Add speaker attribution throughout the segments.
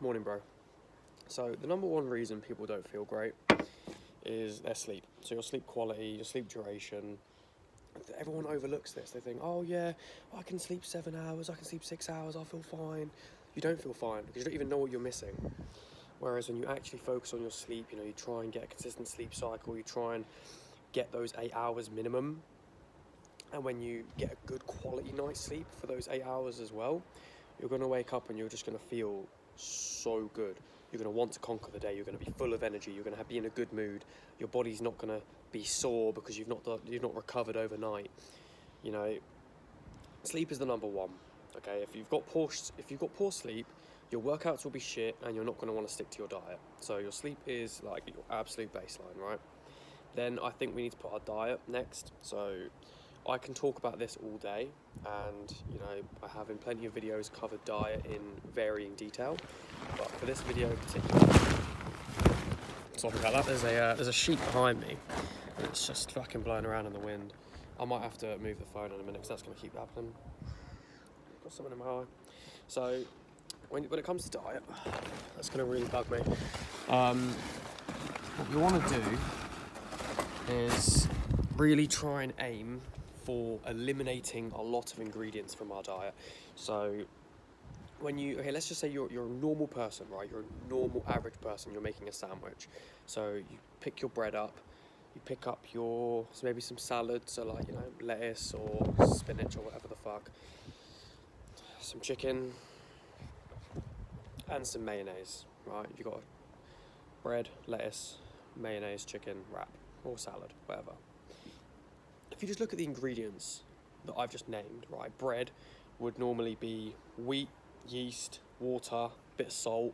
Speaker 1: Morning, bro. So the number one reason people don't feel great is their sleep. So your sleep quality, your sleep duration. Everyone overlooks this. They think, oh yeah, I can sleep 7 hours, I can sleep 6 hours, I'll feel fine. You don't feel fine because you don't even know what you're missing. Whereas when you actually focus on your sleep, you try and get a consistent sleep cycle, you try and get those 8 hours minimum. And when you get a good quality night's sleep for those 8 hours as well, you're going to wake up and you're just going to feel so good. You're going to want to conquer the day. You're going to be full of energy. You're going to be in a good mood. Your body's not going to be sore because you've not recovered overnight. Sleep is the number one. Okay, if you've got poor sleep, your workouts will be shit, and you're not going to want to stick to your diet. So your sleep is like your absolute baseline, right? Then I think we need to put our diet next. So I can talk about this all day, and I have in plenty of videos covered diet in varying detail, but for this video in particular, sorry about that, there's a sheet behind me and it's just fucking blowing around in the wind. I might have to move the phone in a minute because that's going to keep happening. Got something in my eye. So when it comes to diet, that's going to really bug me. What we want to do is really try and aim for eliminating a lot of ingredients from our diet. So let's just say you're a normal person, right? You're a normal average person, you're making a sandwich. So you pick your bread up, you pick up maybe some salad, so like, lettuce or spinach or whatever the fuck, some chicken, and some mayonnaise, right? You got bread, lettuce, mayonnaise, chicken, wrap, or salad, whatever. If you just look at the ingredients that I've just named, right? Bread would normally be wheat, yeast, water, bit of salt.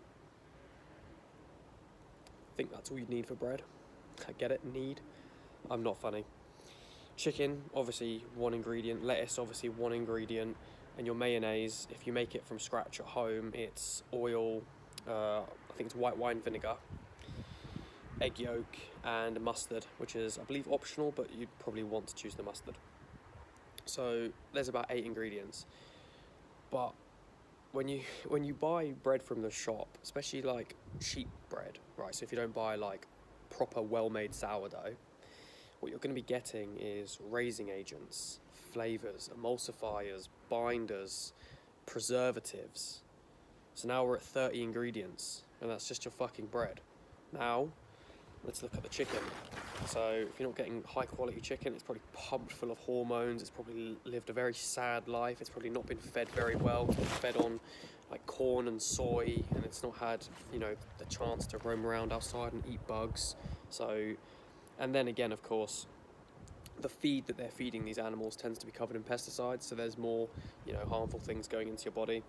Speaker 1: I think that's all you need for bread. I get it, need. I'm not funny. Chicken, obviously one ingredient. Lettuce, obviously one ingredient. And your mayonnaise, if you make it from scratch at home, it's oil, I think it's white wine vinegar, egg yolk, and mustard, which is, I believe, optional, but you'd probably want to choose the mustard. So there's about 8 ingredients. But when you buy bread from the shop, especially like cheap bread, right? So if you don't buy like proper well-made sourdough, what you're going to be getting is raising agents, flavors, emulsifiers, binders, preservatives. So now we're at 30 ingredients, and that's just your fucking bread. Now, let's look at the chicken. So if you're not getting high quality chicken, it's probably pumped full of hormones, it's probably lived a very sad life, it's probably not been fed very well, it's been fed on like corn and soy, and it's not had, the chance to roam around outside and eat bugs. So, and then again, of course, the feed that they're feeding these animals tends to be covered in pesticides, so there's more, harmful things going into your body.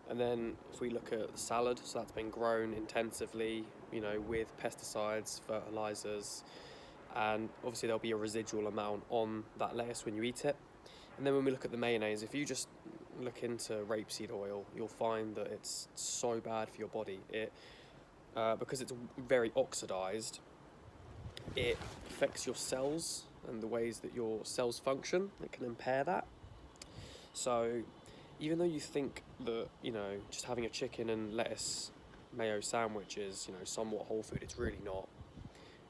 Speaker 1: And then if we look at the salad, so that's been grown intensively, with pesticides, fertilizers, and obviously there'll be a residual amount on that lettuce when you eat it. And then when we look at the mayonnaise, if you just look into rapeseed oil, you'll find that it's so bad for your body. Because it's very oxidized, it affects your cells and the ways that your cells function. It can impair that. So even though you think that, just having a chicken and lettuce mayo sandwich is, somewhat whole food, it's really not.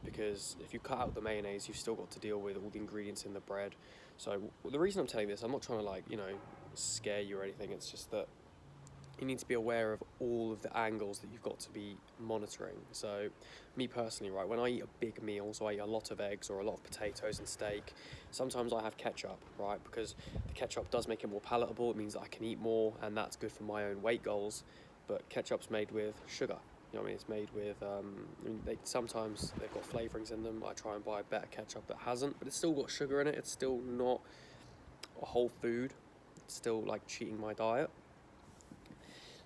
Speaker 1: Because if you cut out the mayonnaise, you've still got to deal with all the ingredients in the bread. So the reason I'm telling this, I'm not trying to scare you or anything. It's just that you need to be aware of all of the angles that you've got to be monitoring. So me personally, right, when I eat a big meal, so I eat a lot of eggs or a lot of potatoes and steak, sometimes I have ketchup, right, because the ketchup does make it more palatable. It means that I can eat more, and that's good for my own weight goals. But ketchup's made with sugar. It's made with, sometimes they've got flavourings in them. I try and buy a better ketchup that hasn't, but it's still got sugar in it. It's still not a whole food. It's still like cheating my diet.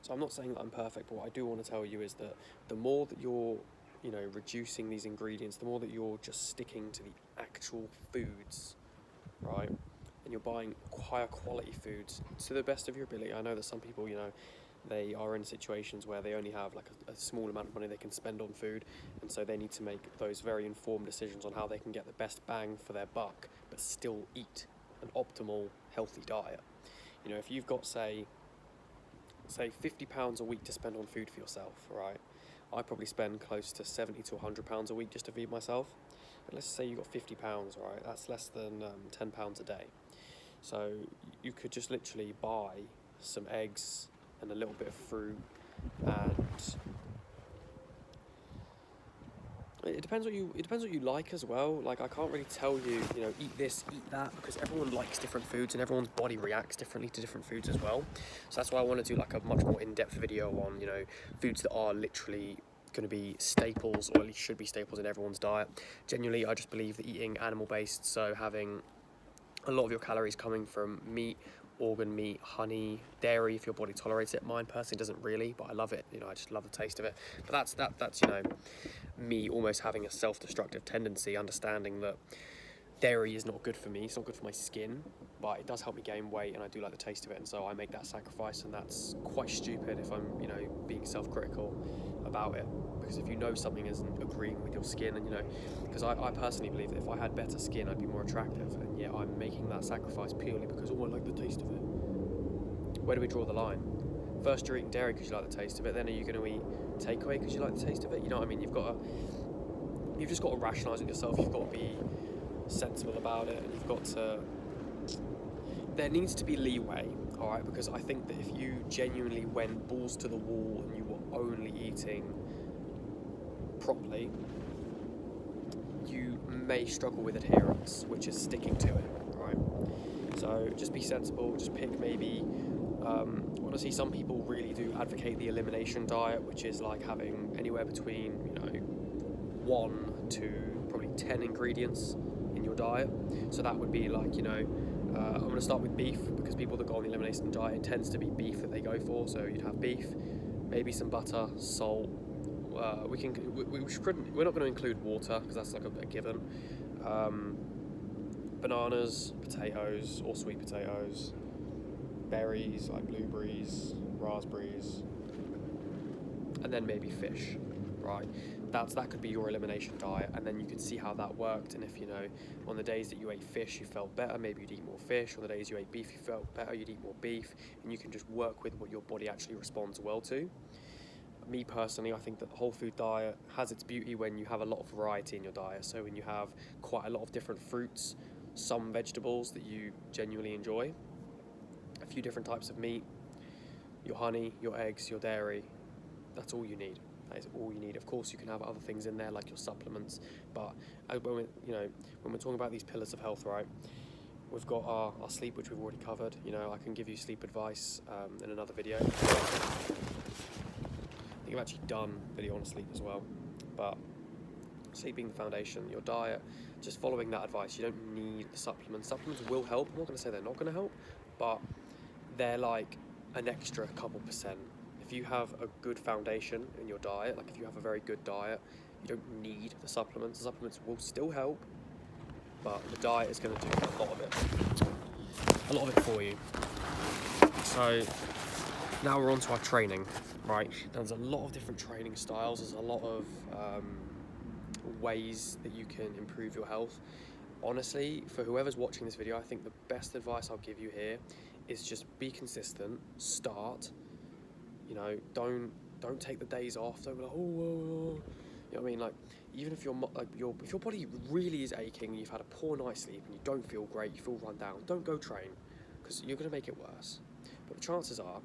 Speaker 1: So I'm not saying that I'm perfect, but what I do want to tell you is that the more that you're, reducing these ingredients, the more that you're just sticking to the actual foods, right? And you're buying higher quality foods to the best of your ability. I know that some people, they are in situations where they only have like a small amount of money they can spend on food, and so they need to make those very informed decisions on how they can get the best bang for their buck, but still eat an optimal, healthy diet. If you've got, say, say £50 a week to spend on food for yourself, right? I probably spend close to £70 to £100 a week just to feed myself. But let's say you got £50, right? That's less than £10 a day. So you could just literally buy some eggs and a little bit of fruit, and it depends what you like as well. Like, I can't really tell you, eat this, eat that, because everyone likes different foods and everyone's body reacts differently to different foods as well. So that's why I want to do like a much more in-depth video on, foods that are literally going to be staples, or at least should be staples in everyone's diet. Genuinely, I just believe that eating animal-based, so having a lot of your calories coming from meat, organ meat, honey, dairy, if your body tolerates it. Mine personally doesn't really, but I love it. I just love the taste of it. But that's me almost having a self-destructive tendency, understanding that dairy is not good for me. It's not good for my skin, but it does help me gain weight, and I do like the taste of it, and so I make that sacrifice. And that's quite stupid if I'm being self-critical about it, because if you know something isn't agreeing with your skin, and because I personally believe that if I had better skin I'd be more attractive, and yet I'm making that sacrifice purely because I like the taste of it. Where do we draw the line? First you're eating dairy because you like the taste of it, then are you going to eat takeaway because you like the taste of it? You know what I mean? You've just got to rationalise it yourself. You've got to be sensible about it, and you've got to, there needs to be leeway, all right? Because I think that if you genuinely went balls to the wall and you were only eating properly, you may struggle with adherence, which is sticking to it, right? So just be sensible, just pick maybe, honestly, some people really do advocate the elimination diet, which is like having anywhere between 1 to probably 10 ingredients in your diet. So that would be like, I'm going to start with beef, because people that go on the elimination diet, it tends to be beef that they go for. So you'd have beef, maybe some butter, salt. We're not going to include water because that's like a given. Bananas, potatoes, or sweet potatoes, berries like blueberries, raspberries, and then maybe fish, right? That could be your elimination diet, and then you could see how that worked. And if on the days that you ate fish you felt better, maybe you'd eat more fish. On the days you ate beef you felt better, you'd eat more beef, and you can just work with what your body actually responds well to. Me personally, I think that the whole food diet has its beauty when you have a lot of variety in your diet. So when you have quite a lot of different fruits, some vegetables that you genuinely enjoy, a few different types of meat, your honey, your eggs, your dairy, that's all you need. That is all you need. Of course, you can have other things in there like your supplements, but when we're talking about these pillars of health, right? We've got our sleep, which we've already covered. I can give you sleep advice in another video. I think I've actually done a video on sleep as well, but sleep being the foundation, your diet, just following that advice. You don't need the supplements. Supplements will help. I'm not going to say they're not going to help, but they're like an extra couple percent. If you have a good foundation in your diet, like if you have a very good diet, you don't need the supplements. The supplements will still help, but the diet is going to do a lot of it for you. So now we're on to our training, right? There's a lot of different training styles. There's a lot of ways that you can improve your health. Honestly, for whoever's watching this video, I think the best advice I'll give you here is just be consistent. Start. Don't take the days off. Don't be like, oh. You know what I mean? Like, even if if your body really is aching, and you've had a poor night's sleep, and you don't feel great, you feel run down, don't go train, because you're going to make it worse. But the chances are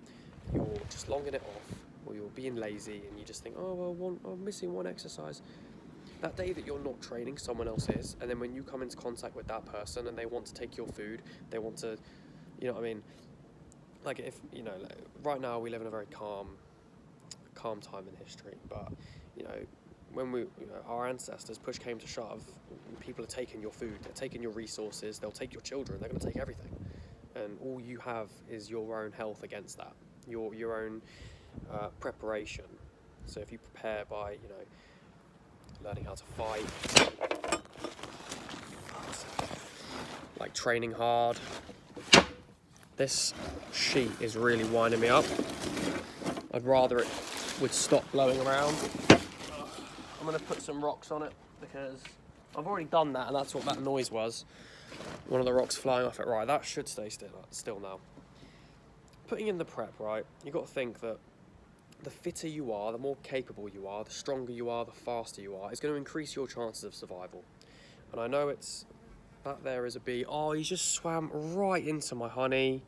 Speaker 1: you're just longing it off, or you're being lazy, and you just think, oh well, I'm missing one exercise. That day that you're not training, someone else is, and then when you come into contact with that person and they want to take your food, they want to, you know what I mean? Like, if right now we live in a very calm time in history, but when our ancestors, push came to shove, people are taking your food, they're taking your resources, they'll take your children, they're going to take everything, and all you have is your own health against that, your own preparation. So if you prepare by learning how to fight, like training hard. This sheet is really winding me up. I'd rather it would stop blowing around. I'm going to put some rocks on it because I've already done that, and that's what that noise was. One of the rocks flying off it. Right, that should stay still now. putting in the prep, right, you got to think that the fitter you are, the more capable you are, the stronger you are, the faster you are, it's going to increase your chances of survival. And I know it's, that there is a bee. Oh, he's just swam right into my honey.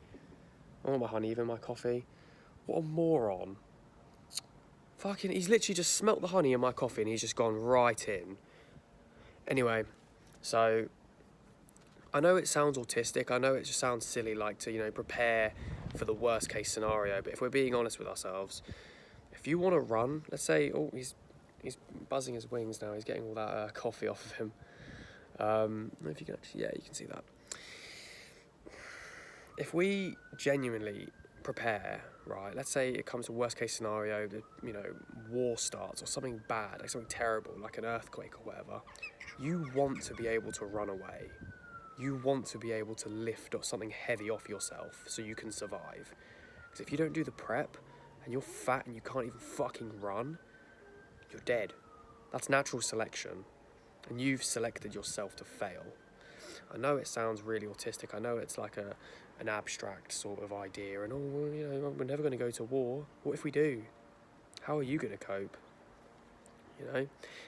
Speaker 1: I want my honey, even my coffee. What a moron. Fucking, he's literally just smelt the honey in my coffee and he's just gone right in. Anyway, so I know it sounds autistic. I know it just sounds silly, like to, you know, prepare for the worst case scenario. But if we're being honest with ourselves, if you want to run, let's say, oh, he's buzzing his wings now. He's getting all that coffee off of him. I don't know if you can actually, yeah, you can see that. If we genuinely prepare, right, let's say it comes to worst case scenario, you know, war starts or something bad, like something terrible, like an earthquake or whatever, you want to be able to run away. You want to be able to lift something heavy off yourself so you can survive. Because if you don't do the prep and you're fat and you can't even fucking run, you're dead. That's natural selection. And you've selected yourself to fail. I know it sounds really autistic. I know it's like an abstract sort of idea. And, oh, well, you know, we're never going to go to war. What if we do? How are you going to cope? You know,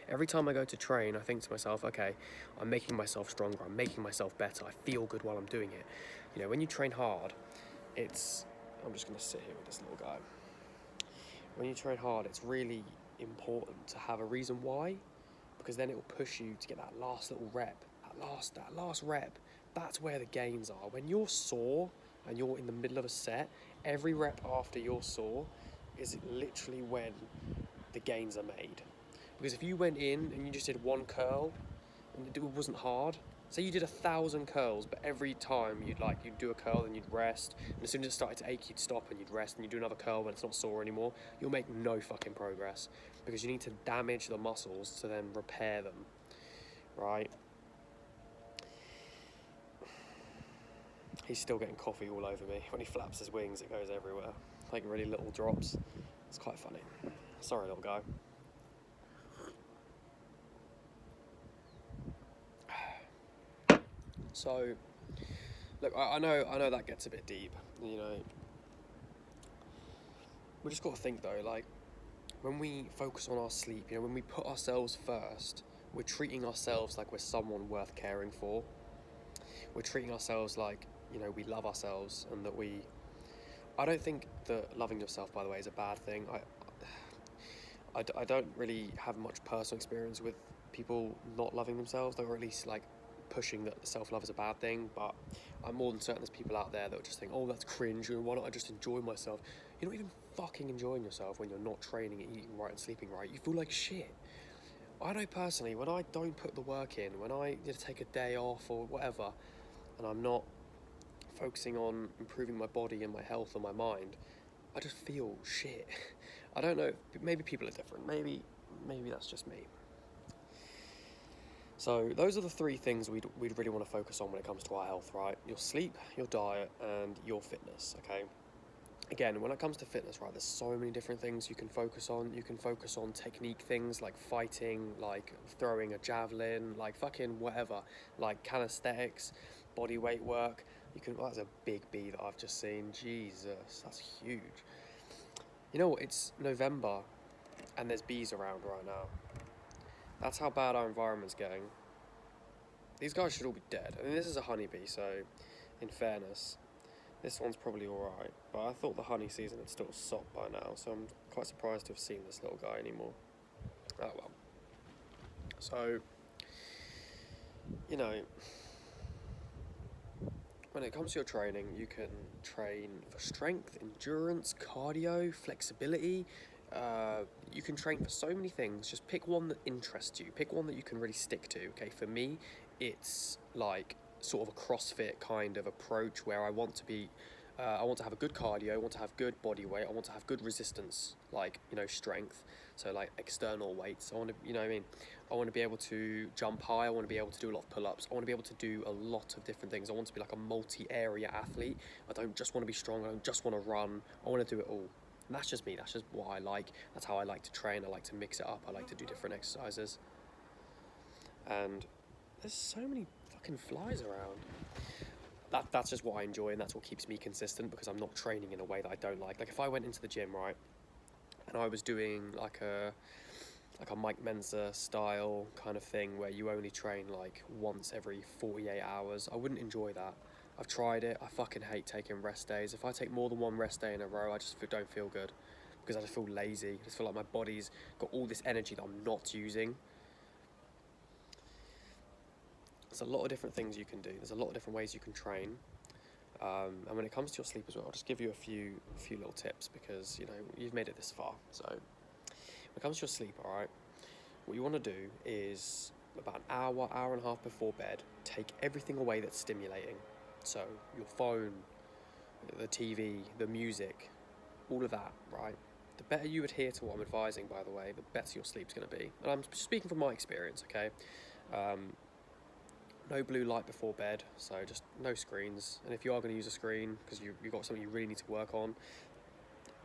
Speaker 1: every time I go to train, I think to myself, okay, I'm making myself stronger. I'm making myself better. I feel good while I'm doing it. You know, when you train hard, it's, I'm just going to sit here with this little guy. When you train hard, it's really important to have a reason why, because then it will push you to get that last little rep, that last rep. That's where the gains are. When you're sore and you're in the middle of a set, every rep after you're sore is literally when the gains are made. Because if you went in and you just did one curl and it wasn't hard, say you did 1,000 curls, but every time you'd do a curl and you'd rest, and as soon as it started to ache, you'd stop and you'd rest, and you'd do another curl when it's not sore anymore, you'll make no fucking progress, because you need to damage the muscles to then repair them, right? He's still getting coffee all over me. When he flaps his wings, it goes everywhere, like really little drops. It's quite funny. Sorry, little guy. So, look, I know that gets a bit deep, you know. We just got to think though, like, when we focus on our sleep, you know, when we put ourselves first, we're treating ourselves like we're someone worth caring for. We're treating ourselves like, you know, we love ourselves, and that I don't think that loving yourself, by the way, is a bad thing. I don't really have much personal experience with people not loving themselves, or at least like pushing that self-love is a bad thing, but I'm more than certain there's people out there that would just think, oh, that's cringe, and why don't I just enjoy myself? You're not even fucking enjoying yourself when you're not training and eating right and sleeping right. You feel like shit. I know personally, when I don't put the work in, when I take a day off or whatever, and I'm not focusing on improving my body and my health and my mind, I just feel shit. I don't know, maybe people are different, maybe that's just me. So those are the three things we'd really want to focus on when it comes to our health, right? Your sleep, your diet, and your fitness, okay? Again, when it comes to fitness, right, there's so many different things you can focus on. You can focus on technique things like fighting, like throwing a javelin, like fucking whatever, like calisthenics, body weight work. You can, oh, that's a big bee that I've just seen. Jesus, that's huge. You know what, it's November and there's bees around right now. That's how bad our environment's getting. These guys should all be dead. I mean, this is a honeybee, so in fairness, this one's probably alright. But I thought the honey season had still stopped by now, so I'm quite surprised to have seen this little guy anymore. Oh well. So, you know, when it comes to your training, you can train for strength, endurance, cardio, flexibility. You can train for so many things. Just pick one that interests you. Pick one that you can really stick to. Okay, for me, it's like sort of a CrossFit kind of approach where I want to be, I want to have a good cardio, I want to have good body weight, I want to have good resistance, like, you know, strength. So like external weights. I want to, you know what I mean? I want to be able to jump high. I want to be able to do a lot of pull-ups. I want to be able to do a lot of different things. I want to be like a multi-area athlete. I don't just want to be strong. I don't just want to run. I want to do it all. And that's just me. That's just what I like. That's how I like to train. I like to mix it up. I like to do different exercises. And there's so many fucking flies around. that's just what I enjoy, and that's what keeps me consistent, because I'm not training in a way that I don't like. Like if I went into the gym, right, and I was doing like a Mike Mensa style kind of thing where you only train like once every 48 hours, I wouldn't enjoy that. I've tried it. I fucking hate taking rest days. If I take more than one rest day in a row, I just don't feel good, because I just feel lazy. I just feel like my body's got all this energy that I'm not using. There's a lot of different things you can do. There's a lot of different ways you can train. And when it comes to your sleep as well, I'll just give you a few little tips, because you know you've made it this far. So when it comes to your sleep, all right, what you want to do is about an hour and a half before bed, take everything away that's stimulating. So your phone, the TV, the music, all of that, right? The better you adhere to what I'm advising, by the way, the better your sleep's going to be. And I'm speaking from my experience, okay? No blue light before bed, so just no screens. And if you are going to use a screen because you've got something you really need to work on,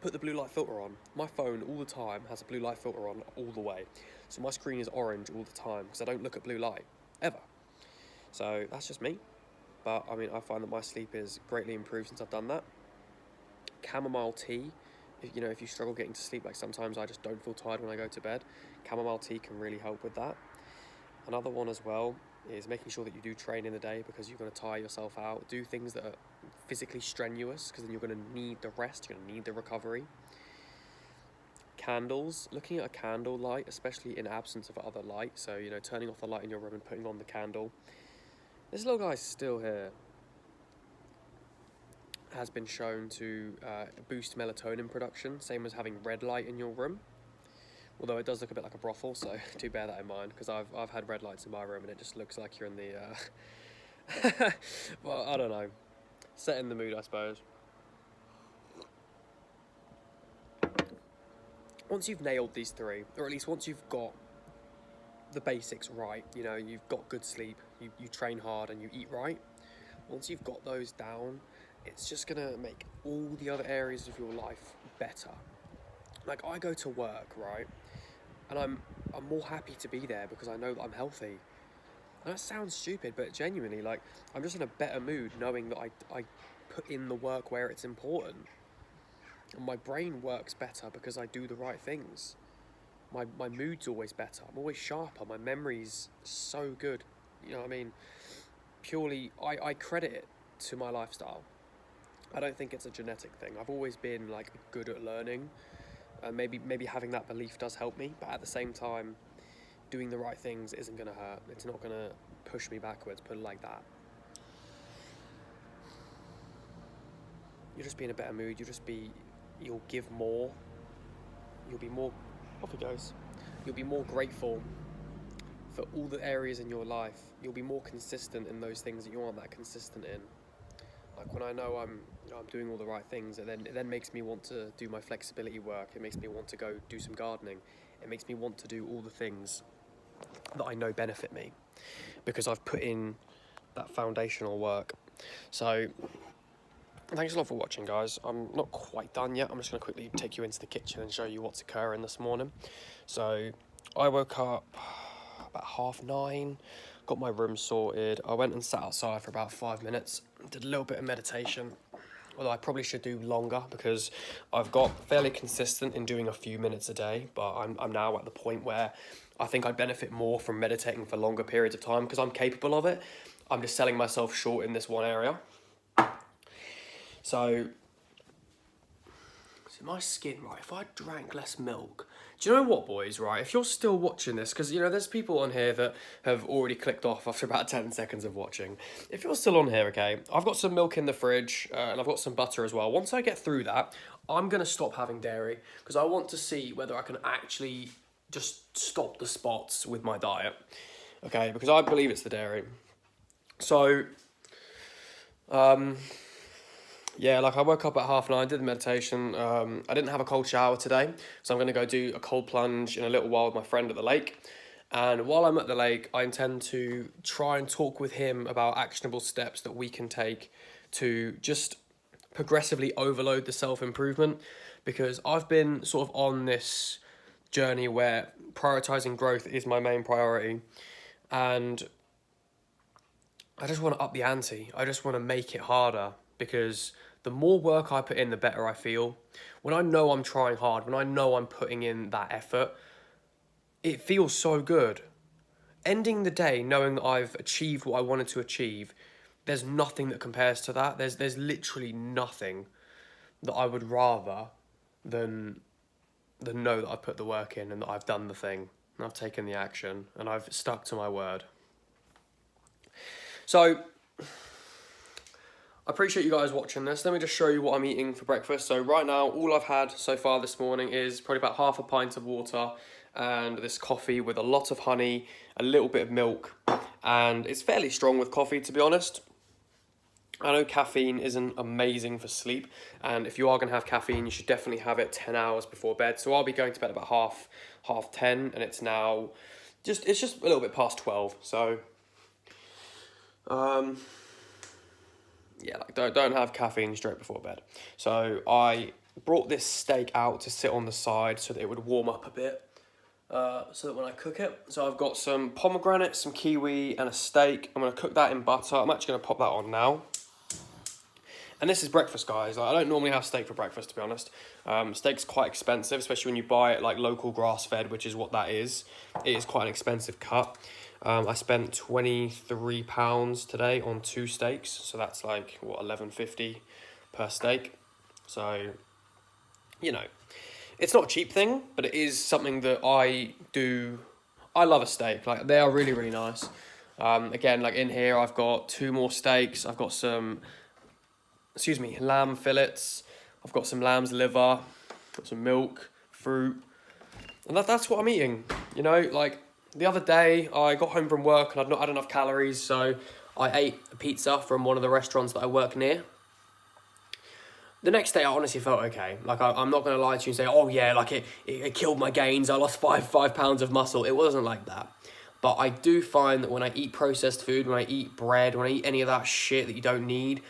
Speaker 1: put the blue light filter on. My phone all the time has a blue light filter on all the way. So my screen is orange all the time because I don't look at blue light, ever. So that's just me. But I mean, I find that my sleep is greatly improved since I've done that. Chamomile tea, if you struggle getting to sleep, like sometimes I just don't feel tired when I go to bed, chamomile tea can really help with that. Another one as well is making sure that you do train in the day, because you're going to tire yourself out. Do things that are physically strenuous, because then you're going to need the rest, you're going to need the recovery. Candles, looking at a candle light, especially in absence of other light, so turning off the light in your room and putting on the candle. This little guy's still here. Has been shown to boost melatonin production, same as having red light in your room. Although it does look a bit like a brothel, so do bear that in mind, because I've had red lights in my room and it just looks like you're in the well, I don't know, setting the mood, I suppose. Once you've nailed these three, or at least once you've got the basics right, you've got good sleep, you train hard and you eat right, once you've got those down, it's just gonna make all the other areas of your life better. Like I go to work, right, and I'm more happy to be there because I know that I'm healthy. And that sounds stupid, but genuinely, like, I'm just in a better mood knowing that I put in the work where it's important. And my brain works better because I do the right things. My mood's always better. I'm always sharper. My memory's so good. You know what I mean? Purely, I credit it to my lifestyle. I don't think it's a genetic thing. I've always been, like, good at learning. Maybe having that belief does help me, but at the same time, doing the right things isn't going to hurt. It's not going to push me backwards, put it like that. You'll just be in a better mood. You'll give more. You'll be more, off it goes. You'll be more grateful for all the areas in your life. You'll be more consistent in those things that you aren't that consistent in. Like when I know I'm doing all the right things, it then makes me want to do my flexibility work. It makes me want to go do some gardening. It makes me want to do all the things that I know benefit me, because I've put in that foundational work. So thanks a lot for watching, guys. I'm not quite done yet. I'm just going to quickly take you into the kitchen and show you what's occurring this morning. So I woke up about 9:30, got my room sorted. I went and sat outside for about 5 minutes, did a little bit of meditation, although I probably should do longer because I've got fairly consistent in doing a few minutes a day, but I'm now at the point where I think I'd benefit more from meditating for longer periods of time because I'm capable of it. I'm just selling myself short in this one area. So my skin, right, if I drank less milk, do you know what, boys, right, if you're still watching this, because, there's people on here that have already clicked off after about 10 seconds of watching. If you're still on here, okay, I've got some milk in the fridge, and I've got some butter as well. Once I get through that, I'm going to stop having dairy, because I want to see whether I can actually just stop the spots with my diet, okay, because I believe it's the dairy. So, yeah, like I woke up at 9:30, did the meditation. I didn't have a cold shower today, so I'm going to go do a cold plunge in a little while with my friend at the lake. And while I'm at the lake, I intend to try and talk with him about actionable steps that we can take to just progressively overload the self-improvement, because I've been sort of on this journey where prioritizing growth is my main priority. And I just want to up the ante. I just want to make it harder, because the more work I put in, the better I feel. When I know I'm trying hard, when I know I'm putting in that effort, it feels so good. Ending the day knowing that I've achieved what I wanted to achieve, there's nothing that compares to that. There's literally nothing that I would rather than know that I've put the work in and that I've done the thing and I've taken the action and I've stuck to my word. So, I appreciate you guys watching this. Let me just show you what I'm eating for breakfast. So right now, all I've had so far this morning is probably about half a pint of water and this coffee with a lot of honey, a little bit of milk, and it's fairly strong with coffee, to be honest. I know caffeine isn't amazing for sleep, and if you are going to have caffeine, you should definitely have it 10 hours before bed. So I'll be going to bed about half 10, and it's now just a little bit past 12. So yeah, like don't have caffeine straight before bed. So I brought this steak out to sit on the side so that it would warm up a bit, so that when I cook it. So I've got some pomegranate, some kiwi, and a steak. I'm going to cook that in butter. I'm actually going to pop that on now. And this is breakfast, guys. Like, I don't normally have steak for breakfast, to be honest. Steak's quite expensive, especially when you buy it like local grass-fed, which is what that is. It is quite an expensive cut. I spent £23 today on 2 steaks, so that's like, what, $11.50 per steak. So, you know, it's not a cheap thing, but it is something that I do. I love a steak. Like, they are really, really nice. Again, like in here, I've got 2 more steaks. I've got some, lamb fillets. I've got some lamb's liver, got some milk, fruit, and that's what I'm eating. You know, like the other day I got home from work and I'd not had enough calories, so I ate a pizza from one of the restaurants that I work near. The next day I honestly felt okay. Like I'm not going to lie to you and say, oh yeah, like it killed my gains. I lost 5 pounds of muscle. It wasn't like that. But I do find that when I eat processed food, when I eat bread, when I eat any of that shit that you don't need,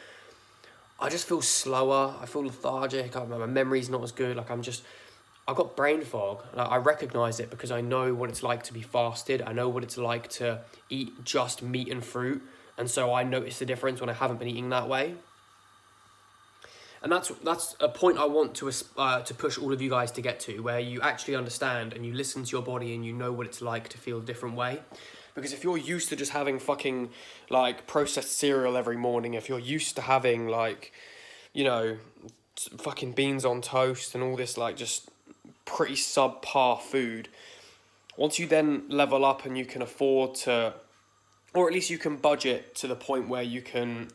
Speaker 1: I just feel slower. I feel lethargic. My memory's not as good. Like I've got brain fog. Like, I recognise it because I know what it's like to be fasted. I know what it's like to eat just meat and fruit. And so I notice the difference when I haven't been eating that way. And that's a point I want to push all of you guys to get to, where you actually understand and you listen to your body and you know what it's like to feel a different way. Because if you're used to just having fucking, like, processed cereal every morning, if you're used to having, like, you know, fucking beans on toast and all this, like, just pretty subpar food, once you then level up and you can afford to, or at least you can budget to the point where you can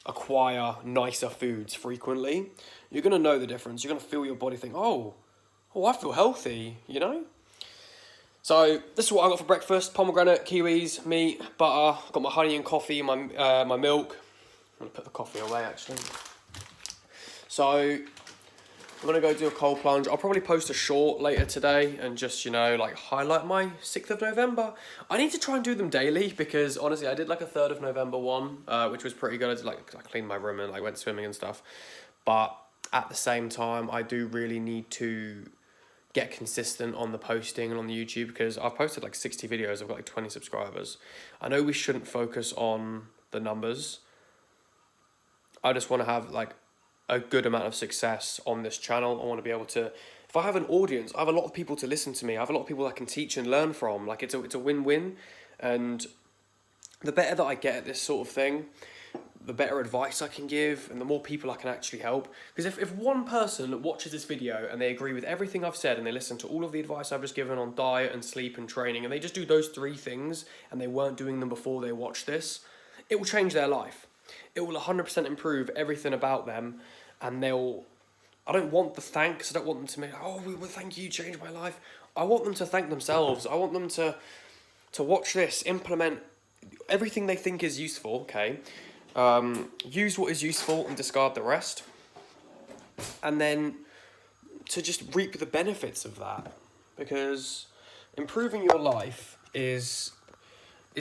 Speaker 1: acquire nicer foods frequently, you're going to know the difference. You're going to feel your body think, oh, I feel healthy, you know? So this is what I got for breakfast: pomegranate, kiwis, meat, butter. Got my honey and coffee, my milk. I'm going to put the coffee away, actually. So I'm going to go do a cold plunge. I'll probably post a short later today and just, you know, like highlight my 6th of November. I need to try and do them daily because honestly, I did like a 3rd of November one, which was pretty good. I cleaned my room and like went swimming and stuff. But at the same time, I do really need to get consistent on the posting and on the YouTube, because I've posted like 60 videos. I've got like 20 subscribers. I know we shouldn't focus on the numbers. I just want to have like a good amount of success on this channel. I want to be able to, if I have an audience, I have a lot of people to listen to me. I have a lot of people I can teach and learn from. Like it's a win-win. And the better that I get at this sort of thing, the better advice I can give and the more people I can actually help. Because if one person watches this video and they agree with everything I've said and they listen to all of the advice I've just given on diet and sleep and training, and they just do those 3 things and they weren't doing them before they watched this, it will change their life. It will 100% improve everything about them, and I don't want the thanks. I don't want them to make, oh, well, thank you, changed my life. I want them to thank themselves. I want them to watch this, implement everything they think is useful, okay? Use what is useful and discard the rest, and then to just reap the benefits of that, because improving your life is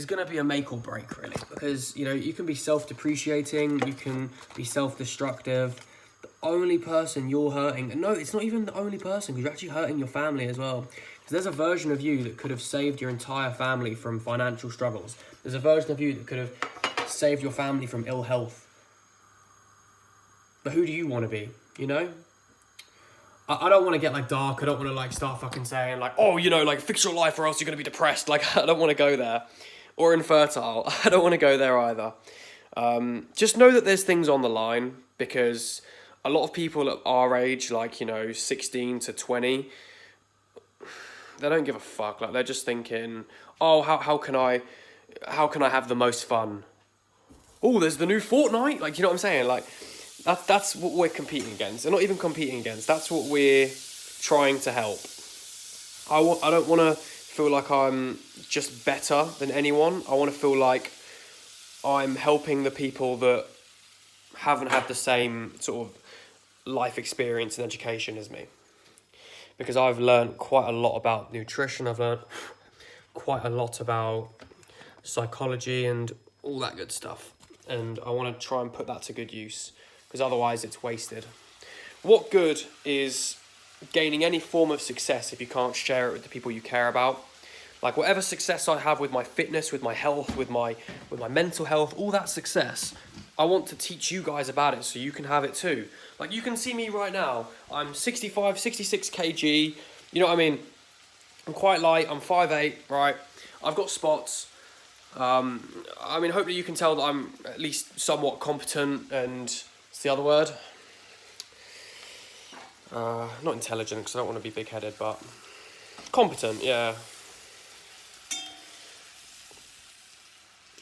Speaker 1: going to be a make or break, really, because, you know, you can be self-depreciating, you can be self-destructive. The only person you're hurting, and no, it's not even the only person, because you're actually hurting your family as well, because there's a version of you that could have saved your entire family from financial struggles. There's a version of you that could have saved your family from ill health. But who do you want to be, you know? I don't want to get like dark. I don't want to like start fucking saying like, oh, you know, like fix your life or else you're going to be depressed. Like, I don't want to go there. Or infertile. I don't want to go there either. Just know that there's things on the line, because a lot of people at our age, like, you know, 16 to 20, they don't give a fuck. Like, they're just thinking, oh, how can I have the most fun? Oh, there's the new Fortnite. Like, you know what I'm saying? Like, that's what we're competing against. They're not even competing against. That's what we're trying to help. I don't want to feel like I'm just better than anyone. I want to feel like I'm helping the people that haven't had the same sort of life experience and education as me. Because I've learned quite a lot about nutrition. I've learned quite a lot about psychology and all that good stuff. And I want to try and put that to good use, because otherwise it's wasted. What good is gaining any form of success if you can't share it with the people you care about? Like, whatever success I have with my fitness, with my health, with my mental health, all that success, I want to teach you guys about it so you can have it too. Like, you can see me right now. I'm 65, 66 kg. You know what I mean? I'm quite light. I'm 5'8", right? I've got spots. I mean, hopefully you can tell that I'm at least somewhat competent and... what's the other word? Not intelligent, because I don't want to be big-headed, but... competent, yeah.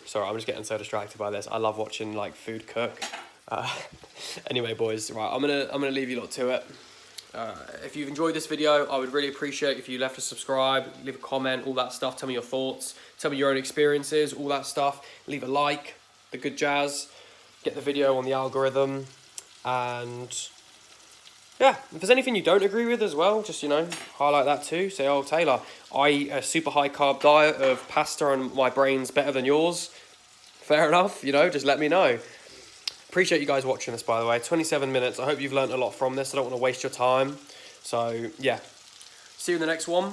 Speaker 1: Sorry, I'm just getting so distracted by this. I love watching, like, food cook. Anyway, boys, right, I'm gonna leave you lot to it. If you've enjoyed this video, I would really appreciate if you left a subscribe, leave a comment, all that stuff. Tell me your thoughts, tell me your own experiences, all that stuff. Leave a like, the good jazz. Get the video on the algorithm. And yeah, if there's anything you don't agree with as well, just, you know, highlight that too. Say, oh, Taylor, I eat a super high carb diet of pasta and my brain's better than yours. Fair enough, you know, just let me know. Appreciate you guys watching this, by the way. 27 minutes. I hope you've learned a lot from this. I don't want to waste your time. So, yeah. See you in the next one.